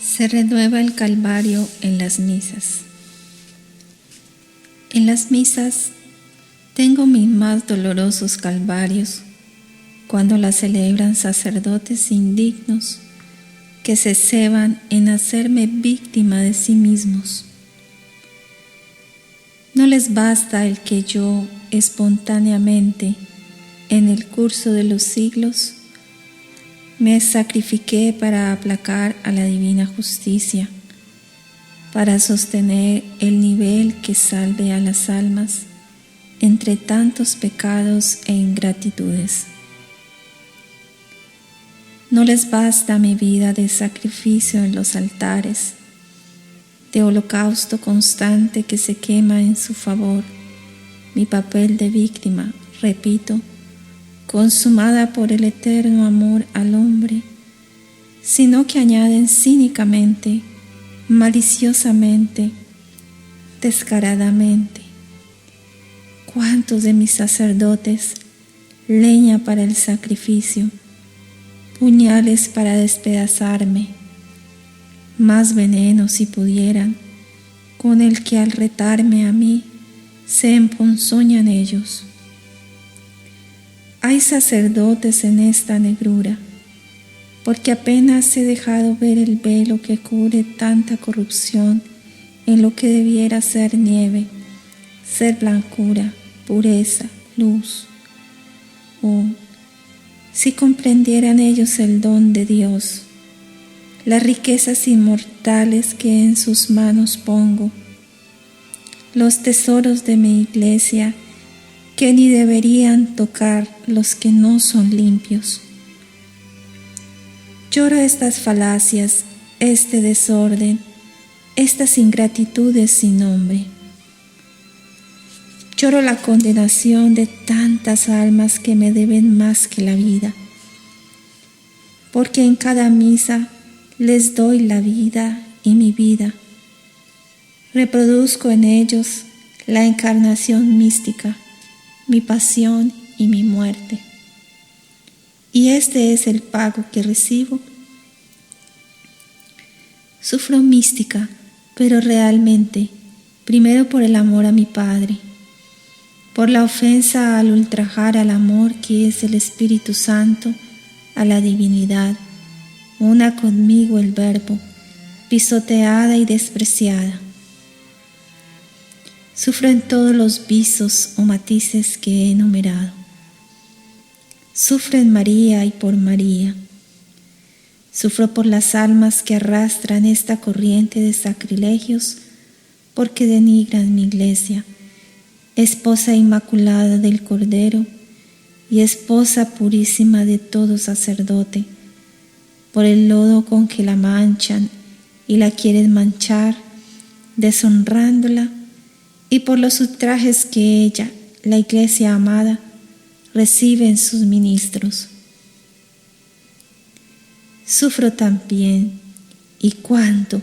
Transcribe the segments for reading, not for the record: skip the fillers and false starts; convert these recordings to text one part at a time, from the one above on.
Se renueva el Calvario en las misas. En las misas tengo mis más dolorosos calvarios cuando las celebran sacerdotes indignos que se ceban en hacerme víctima de sí mismos. No les basta el que yo espontáneamente, en el curso de los siglos, me sacrifiqué para aplacar a la divina justicia, para sostener el nivel que salve a las almas entre tantos pecados e ingratitudes. No les basta mi vida de sacrificio en los altares, de holocausto constante que se quema en su favor, mi papel de víctima, repito, consumada por el eterno amor al hombre, sino que añaden cínicamente, maliciosamente, descaradamente: ¿cuántos de mis sacerdotes, leña para el sacrificio, puñales para despedazarme, más veneno si pudieran, con el que al retarme a mí se emponzoñan ellos? Hay sacerdotes en esta negrura, porque apenas he dejado ver el velo que cubre tanta corrupción en lo que debiera ser nieve, ser blancura, pureza, luz. Oh, si comprendieran ellos el don de Dios, las riquezas inmortales que en sus manos pongo, los tesoros de mi iglesia que ni deberían tocar los que no son limpios. Lloro estas falacias, este desorden, estas ingratitudes sin nombre. Lloro la condenación de tantas almas que me deben más que la vida, porque en cada misa les doy la vida y mi vida. Reproduzco en ellos la encarnación mística, mi pasión y mi muerte. Y este es el pago que recibo. Sufro mística, pero realmente, primero por el amor a mi Padre, por la ofensa al ultrajar al amor que es el Espíritu Santo, a la divinidad, una conmigo el Verbo, pisoteada y despreciada. Sufro en todos los visos o matices que he enumerado. Sufro en María y por María. Sufro por las almas que arrastran esta corriente de sacrilegios porque denigran mi iglesia, esposa inmaculada del Cordero y esposa purísima de todo sacerdote, por el lodo con que la manchan y la quieren manchar, deshonrándola, y por los ultrajes que ella, la iglesia amada, recibe en sus ministros. Sufro también, y cuánto,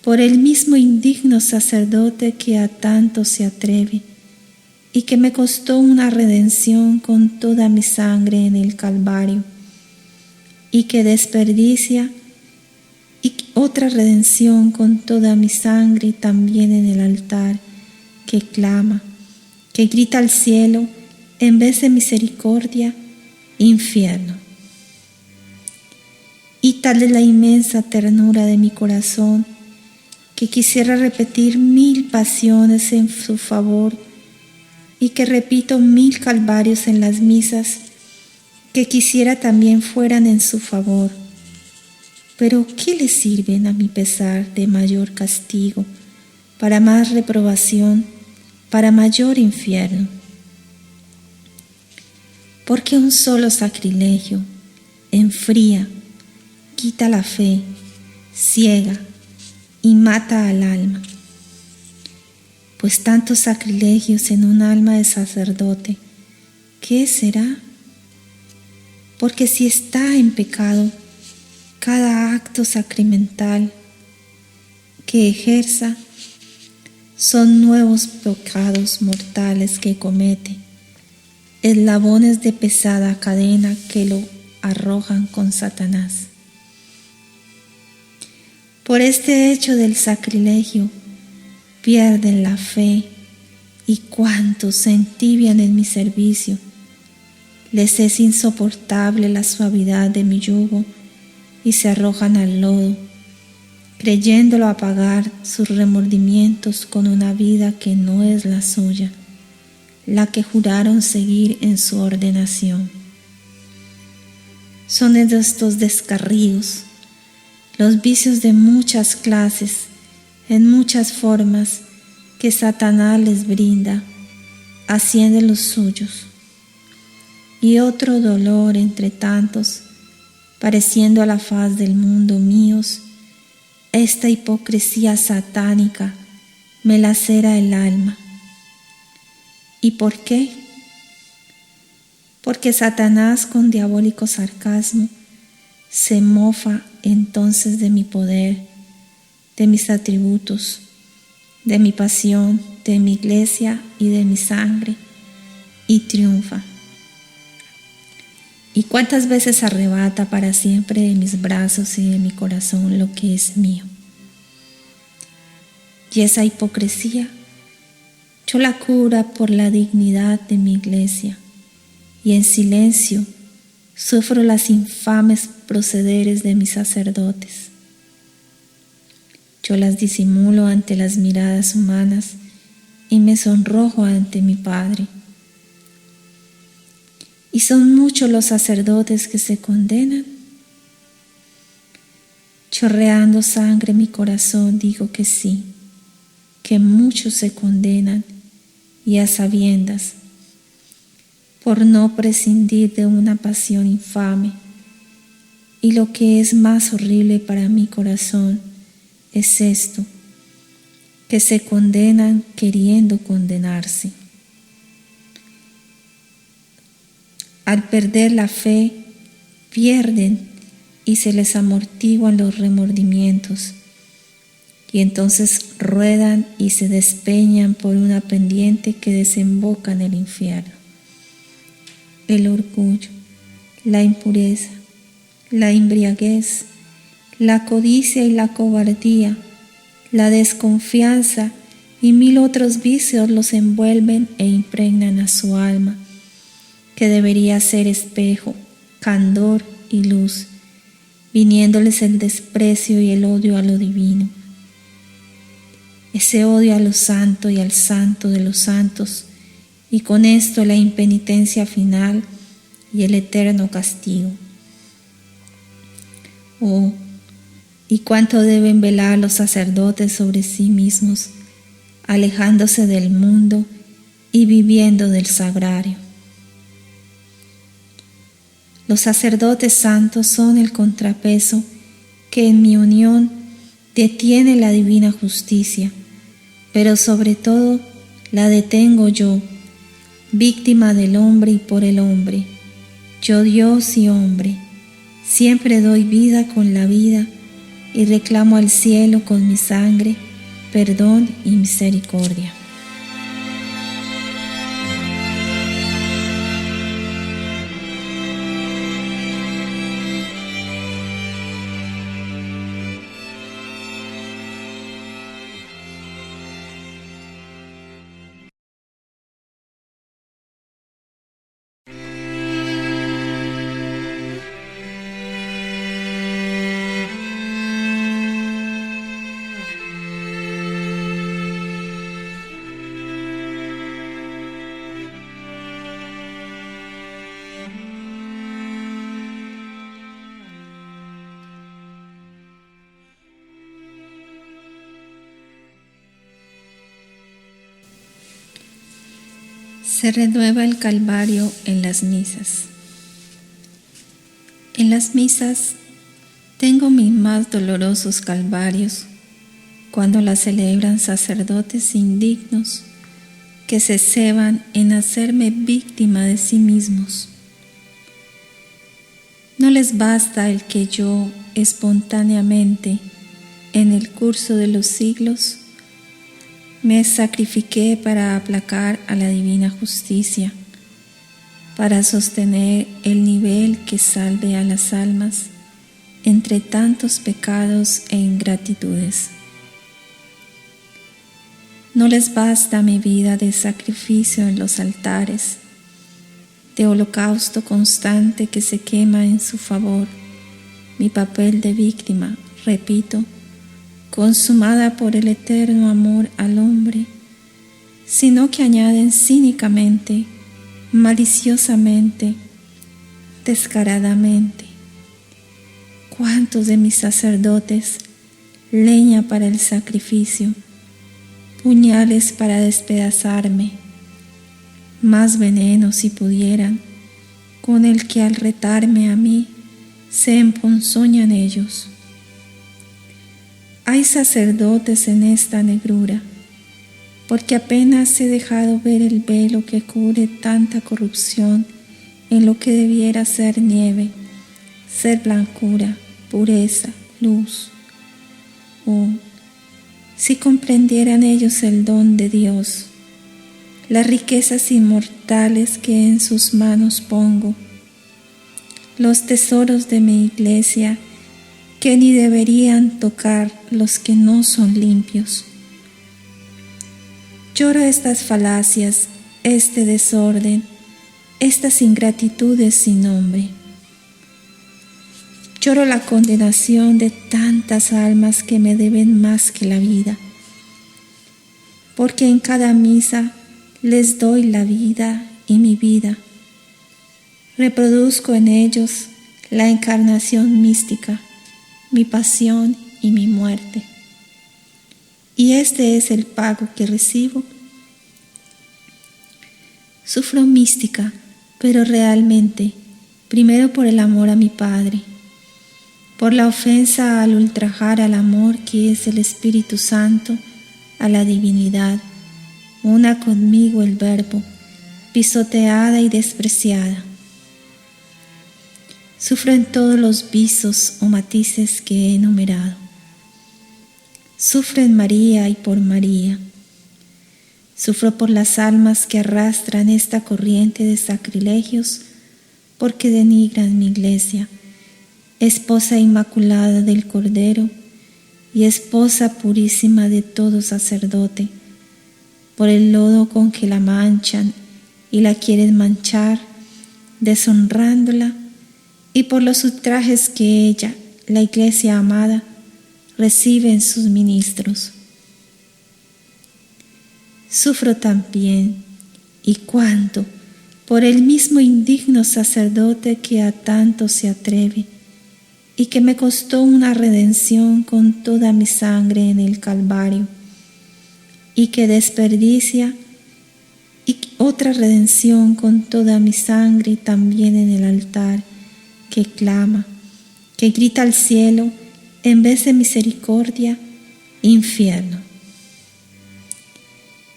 por el mismo indigno sacerdote que a tanto se atreve, y que me costó una redención con toda mi sangre en el Calvario, y que desperdicia y otra redención con toda mi sangre también en el altar, que clama, que grita al cielo, en vez de misericordia, infierno. Y tal es la inmensa ternura de mi corazón, que quisiera repetir 1000 pasiones en su favor, y que repito 1000 calvarios en las misas, que quisiera también fueran en su favor. Pero ¿qué le sirven a mi pesar de mayor castigo, para más reprobación, para mayor infierno? Porque un solo sacrilegio enfría, quita la fe, ciega y mata al alma. Pues tantos sacrilegios en un alma de sacerdote, ¿qué será? Porque si está en pecado, cada acto sacramental que ejerza son nuevos pecados mortales que comete, eslabones de pesada cadena que lo arrojan con Satanás. Por este hecho del sacrilegio pierden la fe, y cuantos se entibian en mi servicio. Les es insoportable la suavidad de mi yugo y se arrojan al lodo, creyéndolo apagar sus remordimientos con una vida que no es la suya, la que juraron seguir en su ordenación. Son estos descarríos, los vicios de muchas clases, en muchas formas, que Satanás les brinda, haciendo los suyos. Y otro dolor entre tantos, pareciendo a la faz del mundo míos, esta hipocresía satánica me lacera el alma. ¿Y por qué? Porque Satanás con diabólico sarcasmo se mofa entonces de mi poder, de mis atributos, de mi pasión, de mi iglesia y de mi sangre, y triunfa. ¿Y cuántas veces arrebata para siempre de mis brazos y de mi corazón lo que es mío? Y esa hipocresía yo la curo por la dignidad de mi iglesia, y en silencio sufro las infames procederes de mis sacerdotes. Yo las disimulo ante las miradas humanas y me sonrojo ante mi Padre. ¿Y son muchos los sacerdotes que se condenan? Chorreando sangre mi corazón digo que sí, que muchos se condenan, y a sabiendas, por no prescindir de una pasión infame. Y lo que es más horrible para mi corazón es esto, que se condenan queriendo condenarse. Al perder la fe, pierden y se les amortiguan los remordimientos, y entonces ruedan y se despeñan por una pendiente que desemboca en el infierno. El orgullo, la impureza, la embriaguez, la codicia y la cobardía, la desconfianza y 1000 otros vicios los envuelven e impregnan a su alma, que debería ser espejo, candor y luz, viniéndoles el desprecio y el odio a lo divino. Ese odio a lo santo y al santo de los santos, y con esto la impenitencia final y el eterno castigo. Oh, y cuánto deben velar los sacerdotes sobre sí mismos, alejándose del mundo y viviendo del sagrario. Los sacerdotes santos son el contrapeso que en mi unión detiene la divina justicia, pero sobre todo la detengo yo, víctima del hombre y por el hombre, yo Dios y hombre. Siempre doy vida con la vida y reclamo al cielo con mi sangre perdón y misericordia. Se renueva el Calvario en las misas. En las misas tengo mis más dolorosos calvarios cuando las celebran sacerdotes indignos que se ceban en hacerme víctima de sí mismos. No les basta el que yo espontáneamente, en el curso de los siglos, me sacrifiqué para aplacar a la divina justicia, para sostener el nivel que salve a las almas entre tantos pecados e ingratitudes. No les basta mi vida de sacrificio en los altares, de holocausto constante que se quema en su favor, mi papel de víctima, repito, consumada por el eterno amor al hombre, sino que añaden cínicamente, maliciosamente, descaradamente. ¿Cuántos de mis sacerdotes, leña para el sacrificio, puñales para despedazarme, más veneno si pudieran, con el que al retarme a mí se emponzoñan ellos? Hay sacerdotes en esta negrura, porque apenas he dejado ver el velo que cubre tanta corrupción en lo que debiera ser nieve, ser blancura, pureza, luz. Oh, si comprendieran ellos el don de Dios, las riquezas inmortales que en sus manos pongo, los tesoros de mi iglesia que ni deberían tocar los que no son limpios. Lloro estas falacias, este desorden, estas ingratitudes sin nombre. Lloro la condenación de tantas almas que me deben más que la vida, porque en cada misa les doy la vida y mi vida. Reproduzco en ellos la encarnación mística, mi pasión y mi muerte. Y este es el pago que recibo. Sufro mística, pero realmente, primero por el amor a mi Padre, por la ofensa al ultrajar al amor que es el Espíritu Santo, a la divinidad, una conmigo el Verbo, pisoteada y despreciada. Sufro en todos los visos o matices que he enumerado. Sufro en María y por María. Sufro por las almas que arrastran esta corriente de sacrilegios, porque denigran mi iglesia, esposa inmaculada del Cordero y esposa purísima de todo sacerdote, por el lodo con que la manchan y la quieren manchar, deshonrándola, y por los ultrajes que ella, la iglesia amada, recibe en sus ministros. Sufro también, y cuánto, por el mismo indigno sacerdote que a tanto se atreve, y que me costó una redención con toda mi sangre en el Calvario, y que desperdicia y otra redención con toda mi sangre también en el altar, que clama, que grita al cielo, en vez de misericordia, infierno.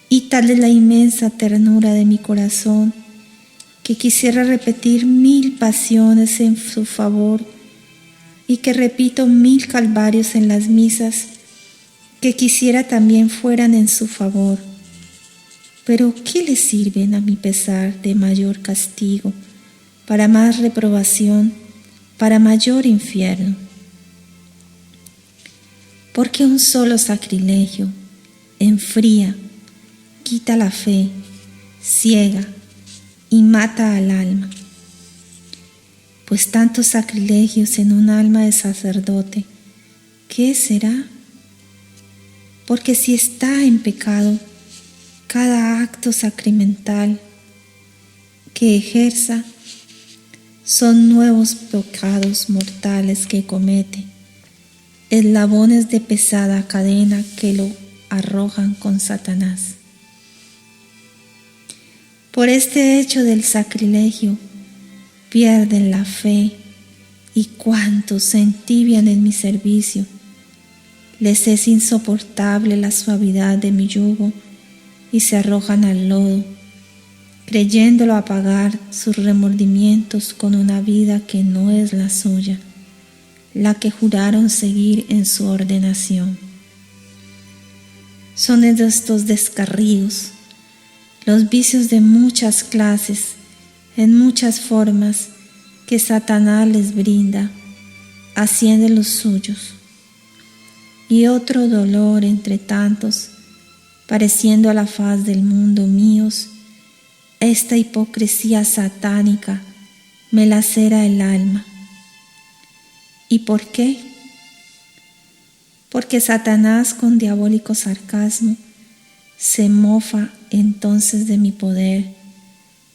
Y tal es la inmensa ternura de mi corazón, que quisiera repetir 1000 pasiones en su favor, y que repito 1000 calvarios en las misas, que quisiera también fueran en su favor. Pero ¿qué le sirven a mi pesar de mayor castigo, para más reprobación, para mayor infierno? Porque un solo sacrilegio enfría, quita la fe, ciega y mata al alma. Pues tantos sacrilegios en un alma de sacerdote, ¿qué será? Porque si está en pecado, cada acto sacramental que ejerza son nuevos pecados mortales que comete, eslabones de pesada cadena que lo arrojan con Satanás. Por este hecho del sacrilegio pierden la fe, y cuantos se entibian en mi servicio, les es insoportable la suavidad de mi yugo y se arrojan al lodo, creyéndolo apagar sus remordimientos con una vida que no es la suya, la que juraron seguir en su ordenación. Son de estos descarríos, los vicios de muchas clases, en muchas formas, que Satanás les brinda, asciende los suyos, y otro dolor entre tantos, pareciendo a la faz del mundo míos, esta hipocresía satánica me lacera el alma. ¿Y por qué? Porque Satanás con diabólico sarcasmo se mofa entonces de mi poder,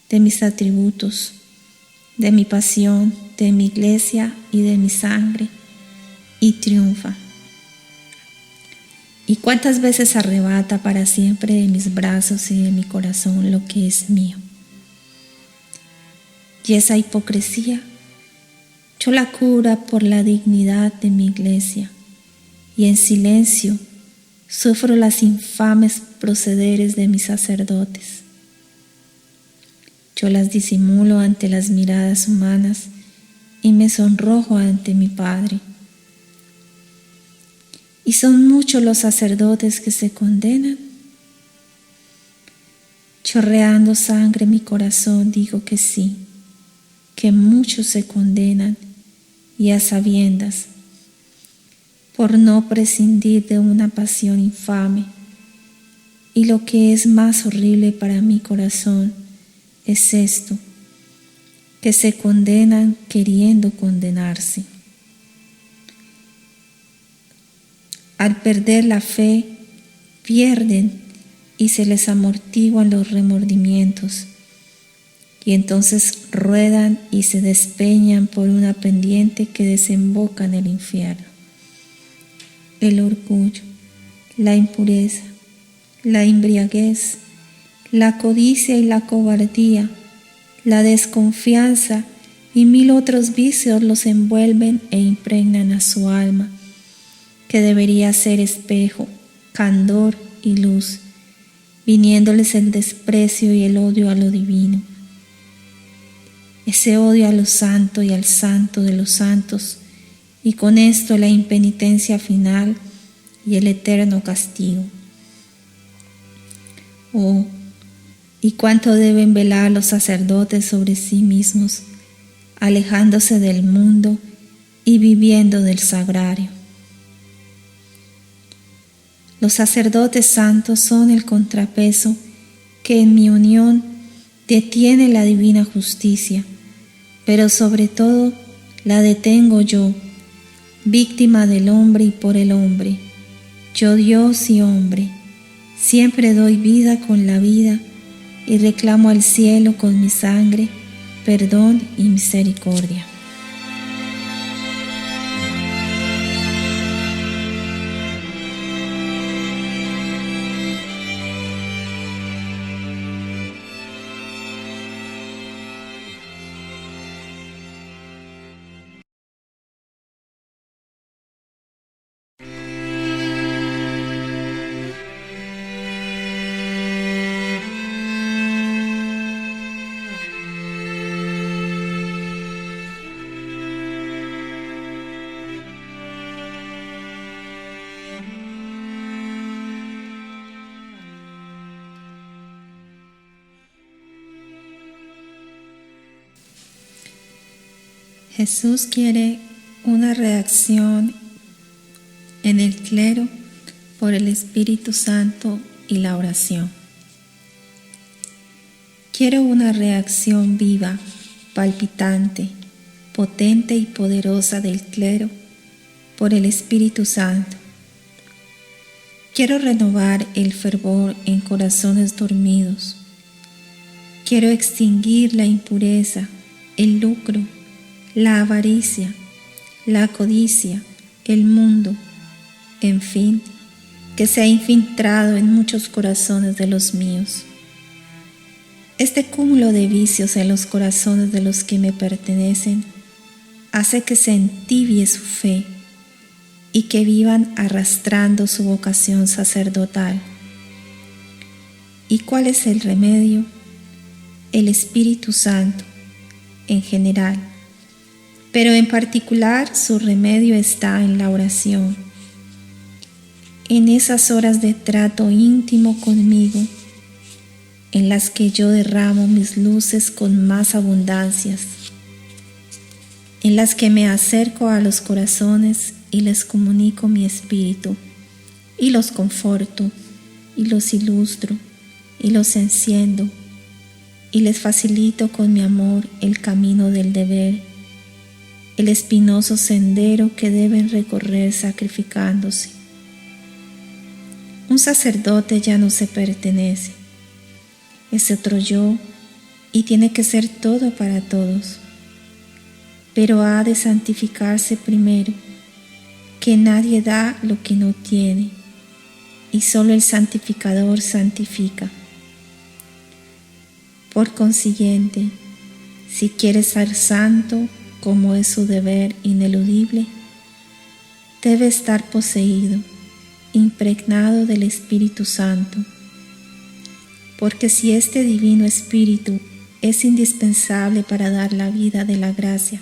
de mis atributos, de mi pasión, de mi iglesia y de mi sangre, y triunfa. ¿Y cuántas veces arrebata para siempre de mis brazos y de mi corazón lo que es mío? Y esa hipocresía yo la cubro por la dignidad de mi iglesia, y en silencio sufro las infames procederes de mis sacerdotes. Yo las disimulo ante las miradas humanas y me sonrojo ante mi Padre. ¿Y son muchos los sacerdotes que se condenan? Chorreando sangre mi corazón digo que sí, que muchos se condenan, y a sabiendas, por no prescindir de una pasión infame. Y lo que es más horrible para mi corazón es esto, que se condenan queriendo condenarse. Al perder la fe, pierden y se les amortiguan los remordimientos, y entonces ruedan y se despeñan por una pendiente que desemboca en el infierno. El orgullo, la impureza, la embriaguez, la codicia y la cobardía, la desconfianza y 1000 otros vicios los envuelven e impregnan a su alma, que debería ser espejo, candor y luz, viniéndoles el desprecio y el odio a lo divino. Ese odio a lo santo y al santo de los santos, y con esto la impenitencia final y el eterno castigo. Oh, y cuánto deben velar los sacerdotes sobre sí mismos, alejándose del mundo y viviendo del sagrario. Los sacerdotes santos son el contrapeso que en mi unión detiene la divina justicia, pero sobre todo la detengo yo, víctima del hombre y por el hombre, yo Dios y hombre. Siempre doy vida con la vida y reclamo al cielo con mi sangre perdón y misericordia. Jesús quiere una reacción en el clero por el Espíritu Santo y la oración. Quiero una reacción viva, palpitante, potente y poderosa del clero por el Espíritu Santo. Quiero renovar el fervor en corazones dormidos. Quiero extinguir la impureza, el lucro, la avaricia, la codicia, el mundo, en fin, que se ha infiltrado en muchos corazones de los míos. Este cúmulo de vicios en los corazones de los que me pertenecen hace que se entibie su fe y que vivan arrastrando su vocación sacerdotal. ¿Y cuál es el remedio? El Espíritu Santo, en general. Pero en particular su remedio está en la oración, en esas horas de trato íntimo conmigo, en las que yo derramo mis luces con más abundancias. en las que me acerco a los corazones y les comunico mi espíritu, y los conforto, y los ilustro, y los enciendo, y les facilito con mi amor el camino del deber, el espinoso sendero que deben recorrer sacrificándose. Un sacerdote ya no se pertenece, es otro yo y tiene que ser todo para todos, pero ha de santificarse primero, que nadie da lo que no tiene, y solo el santificador santifica. Por consiguiente, si quiere ser santo, como es su deber ineludible, debe estar poseído, impregnado del Espíritu Santo, porque si este divino Espíritu es indispensable para dar la vida de la gracia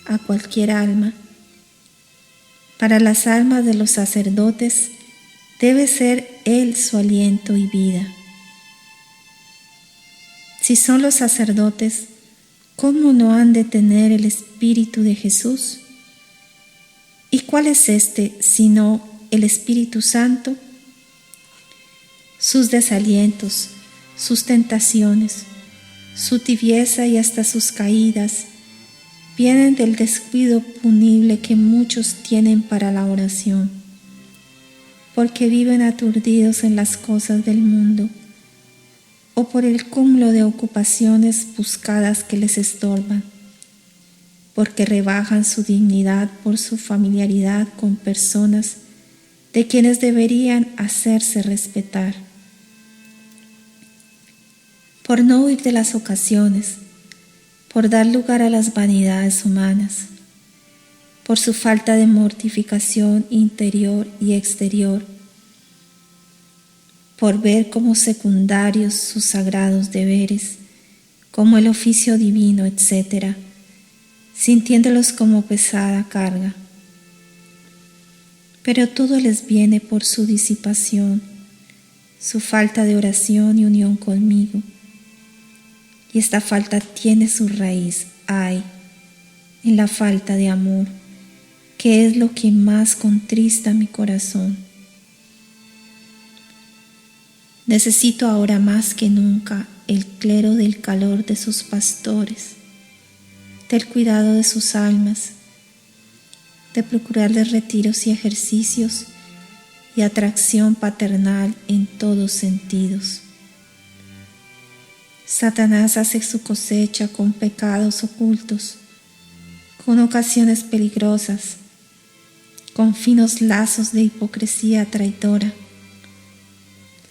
a cualquier alma, para las almas de los sacerdotes debe ser Él su aliento y vida. Si son los sacerdotes, ¿cómo no han de tener el Espíritu de Jesús? ¿Y cuál es este sino el Espíritu Santo? Sus desalientos, sus tentaciones, su tibieza y hasta sus caídas vienen del descuido punible que muchos tienen para la oración, porque viven aturdidos en las cosas del mundo o por el cúmulo de ocupaciones buscadas que les estorban, porque rebajan su dignidad por su familiaridad con personas de quienes deberían hacerse respetar. Por no huir de las ocasiones, por dar lugar a las vanidades humanas, por su falta de mortificación interior y exterior, por ver como secundarios sus sagrados deberes, como el oficio divino, etc., sintiéndolos como pesada carga. Pero todo les viene por su disipación, su falta de oración y unión conmigo. Y esta falta tiene su raíz, en la falta de amor, que es lo que más contrista mi corazón. Necesito ahora más que nunca el clero del calor de sus pastores, del cuidado de sus almas, de procurarles retiros y ejercicios y atracción paternal en todos sentidos. Satanás hace su cosecha con pecados ocultos, con ocasiones peligrosas, con finos lazos de hipocresía traidora.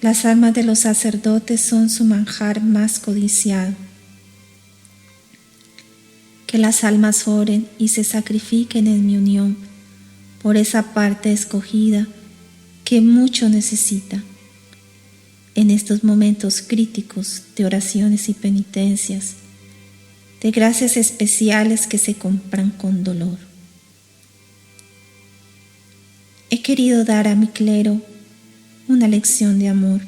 Las almas de los sacerdotes son su manjar más codiciado. Que las almas oren y se sacrifiquen en mi unión por esa parte escogida que mucho necesita. En estos momentos críticos de oraciones y penitencias, de gracias especiales que se compran con dolor. He querido dar a mi clero una lección de amor.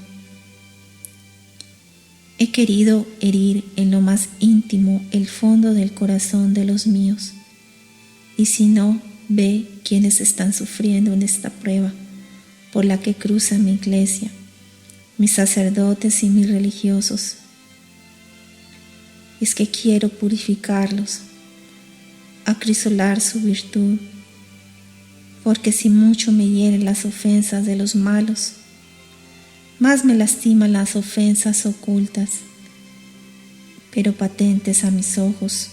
He querido herir en lo más íntimo el fondo del corazón de los míos, y si no, ve quienes están sufriendo en esta prueba por la que cruza mi iglesia, mis sacerdotes y mis religiosos. Es que quiero purificarlos, acrisolar su virtud, porque si mucho me hieren las ofensas de los malos, más me lastiman las ofensas ocultas, pero patentes a mis ojos,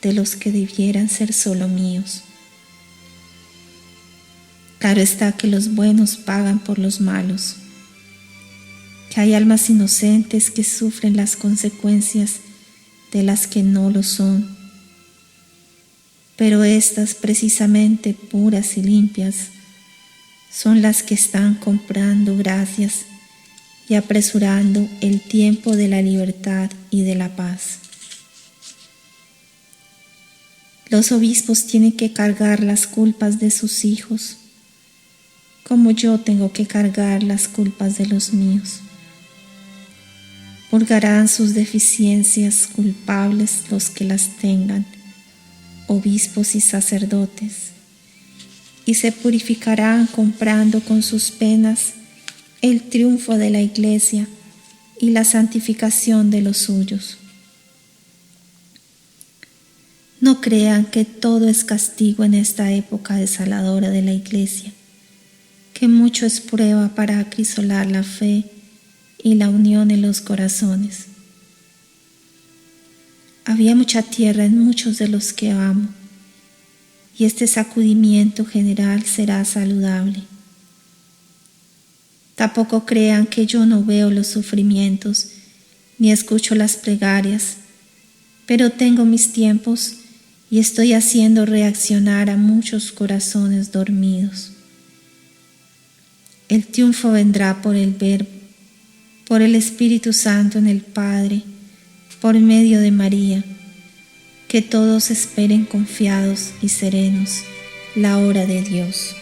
de los que debieran ser solo míos. Claro está que los buenos pagan por los malos, que hay almas inocentes que sufren las consecuencias de las que no lo son, pero estas precisamente puras y limpias son las que están comprando gracias y apresurando el tiempo de la libertad y de la paz. Los obispos tienen que cargar las culpas de sus hijos, como yo tengo que cargar las culpas de los míos. Purgarán sus deficiencias culpables los que las tengan, obispos y sacerdotes, y se purificarán comprando con sus penas el triunfo de la Iglesia y la santificación de los suyos. No crean que todo es castigo en esta época desoladora de la Iglesia, que mucho es prueba para acrisolar la fe y la unión en los corazones. Había mucha tierra en muchos de los que amo, y este sacudimiento general será saludable. Tampoco crean que yo no veo los sufrimientos ni escucho las plegarias, pero tengo mis tiempos y estoy haciendo reaccionar a muchos corazones dormidos. El triunfo vendrá por el Verbo, por el Espíritu Santo en el Padre, por medio de María. Que todos esperen confiados y serenos la hora de Dios.